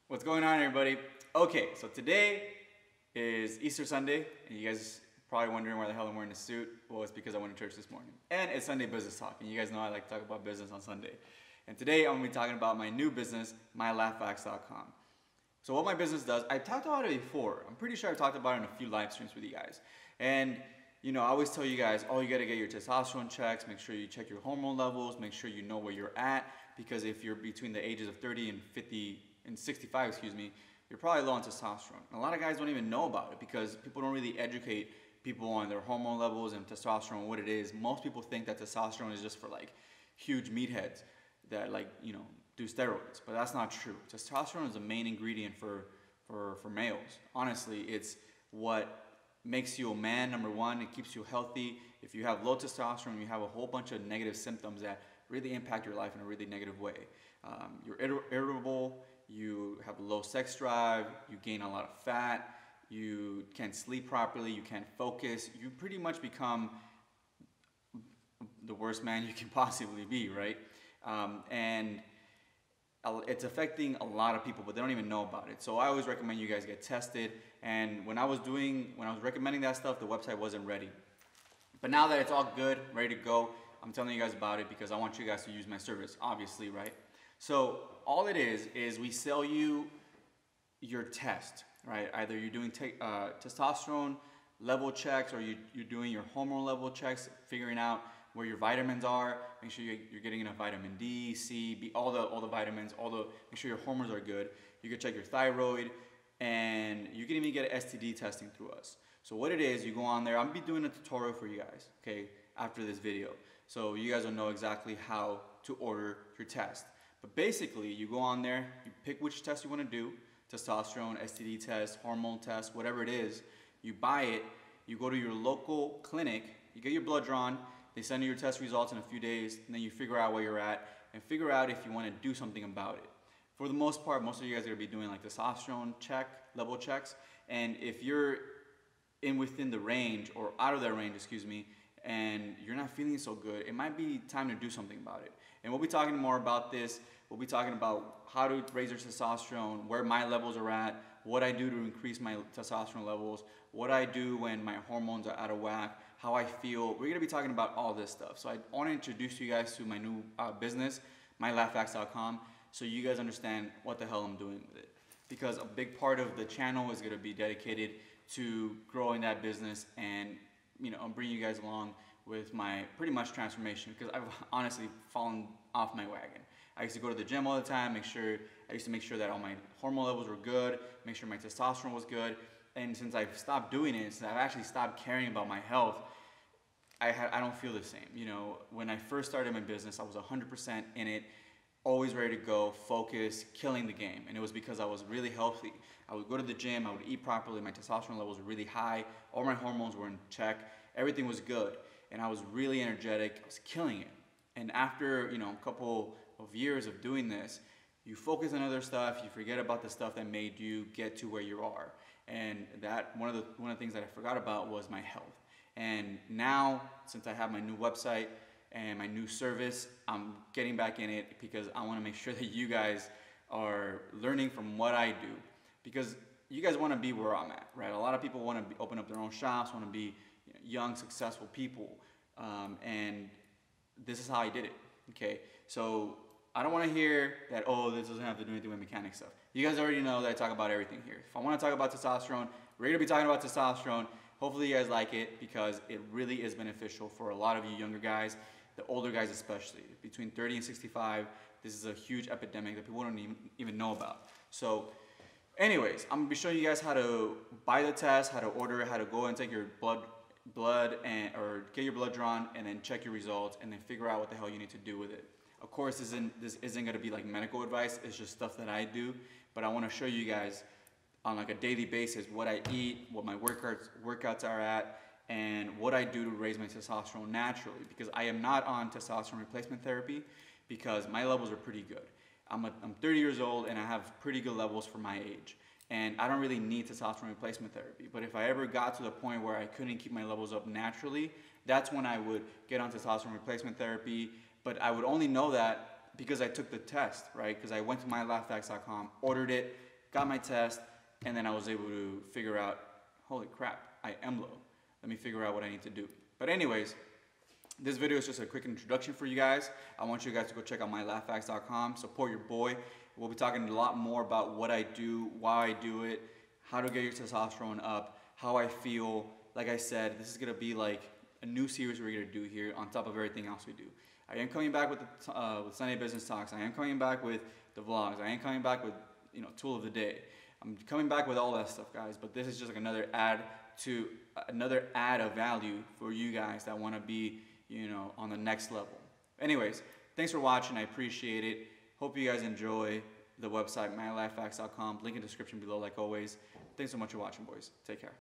What's going on, everybody? Okay, so today is Easter Sunday, and you guys probably wondering why the hell I'm wearing a suit. Well, it's because I went to church this morning. And it's Sunday Business Talk, and you guys know I like to talk about business on Sunday. And today I'm going to be talking about my new business, mylaughfacts.com. So what my business does, I've talked about it before. I'm pretty sure I've talked about it in a few live streams with you guys. And I always tell you guys, oh, you got to get your testosterone checks, make sure you check your hormone levels, make sure you know where you're at, because if you're between the ages of 30 and 50 and 65, excuse me, you're probably low on testosterone. And a lot of guys don't even know about it because people don't really educate people on their hormone levels and testosterone, what it is. Most people think that testosterone is just for like huge meatheads that do steroids, but that's not true. Testosterone is the main ingredient for males. Honestly, it's what makes you a man, number one. It keeps you healthy. If you have low testosterone, you have a whole bunch of negative symptoms that really impact your life in a really negative way. You're irritable, you have low sex drive, you gain a lot of fat, you can't sleep properly, you can't focus. You pretty much become the worst man you can possibly be, right? And it's affecting a lot of people, but they don't even know about it. So I always recommend you guys get tested. And when I was recommending that stuff, the website wasn't ready. But now that it's all good, ready to go, I'm telling you guys about it because I want you guys to use my service, obviously, right? So all it is we sell you your test, right? Either you're doing testosterone level checks or you're doing your hormone level checks, figuring out where your vitamins are, make sure you're getting enough vitamin D, C, B, all the vitamins, make sure your hormones are good. You can check your thyroid, and you can even get STD testing through us. So what it is, you go on there, I'm gonna be doing a tutorial for you guys, okay, after this video. So you guys will know exactly how to order your test. But basically, you go on there, you pick which test you wanna do, testosterone, STD test, hormone test, whatever it is, you buy it, you go to your local clinic, you get your blood drawn, they send you your test results in a few days, and then you figure out where you're at and figure out if you want to do something about it. For the most part, most of you guys are going to be doing like testosterone level checks, and if you're within the range or out of that range, excuse me, and you're not feeling so good, it might be time to do something about it. And we'll be talking more about this. We'll be talking about how to raise your testosterone, where my levels are at, what I do to increase my testosterone levels, what I do when my hormones are out of whack, how I feel. We're going to be talking about all this stuff. So I want to introduce you guys to my new business, mylaughfacts.com, so you guys understand what the hell I'm doing with it. Because a big part of the channel is going to be dedicated to growing that business and I'm bringing you guys along with my pretty much transformation, because I've honestly fallen off my wagon. I used to go to the gym all the time, I used to make sure that all my hormone levels were good, make sure my testosterone was good. And since I've stopped doing it, since I've actually stopped caring about my health, I don't feel the same. When I first started my business, I was 100% in it, always ready to go, focused, killing the game. And it was because I was really healthy. I would go to the gym, I would eat properly, my testosterone levels were really high, all my hormones were in check, everything was good. And I was really energetic, I was killing it. And after, a couple of years of doing this, you focus on other stuff, you forget about the stuff that made you get to where you are. And that one of the things that I forgot about was my health. And now, since I have my new website and my new service, I'm getting back in it because I want to make sure that you guys are learning from what I do, because you guys want to be where I'm at, right? A lot of people want to open up their own shops, want to be young, successful people, and this is how I did it. Okay, so I don't want to hear that, oh, this doesn't have to do anything with mechanic stuff. You guys already know that I talk about everything here. If I want to talk about testosterone, we're going to be talking about testosterone. Hopefully you guys like it because it really is beneficial for a lot of you younger guys, the older guys especially. Between 30 and 65, this is a huge epidemic that people don't even know about. So anyways, I'm going to be showing you guys how to buy the test, how to order it, how to go and take your blood or get your blood drawn and then check your results and then figure out what the hell you need to do with it. Of course, this isn't going to be like medical advice. It's just stuff that I do. But I want to show you guys on like a daily basis what I eat, what my workouts are at, and what I do to raise my testosterone naturally. Because I am not on testosterone replacement therapy because my levels are pretty good. I'm 30 years old and I have pretty good levels for my age. And I don't really need testosterone replacement therapy. But if I ever got to the point where I couldn't keep my levels up naturally, that's when I would get on testosterone replacement therapy. But I would only know that because I took the test, right? Because I went to mylaughfacts.com, ordered it, got my test, and then I was able to figure out, holy crap, I am low. Let me figure out what I need to do. But anyways, this video is just a quick introduction for you guys. I want you guys to go check out mylifehacks.com. Support your boy. We'll be talking a lot more about what I do, why I do it, how to get your testosterone up, how I feel. Like I said, this is gonna be like a new series we're gonna do here on top of everything else we do. I am coming back with with Sunday Business Talks. I am coming back with the vlogs. I am coming back with, you know, tool of the day. I'm coming back with all that stuff, guys. But this is just like another add of value for you guys that want to be, you know, on the next level. Anyways, thanks for watching. I appreciate it. Hope you guys enjoy the website mylifehacks.com. Link in the description below, like always. Thanks so much for watching, boys. Take care.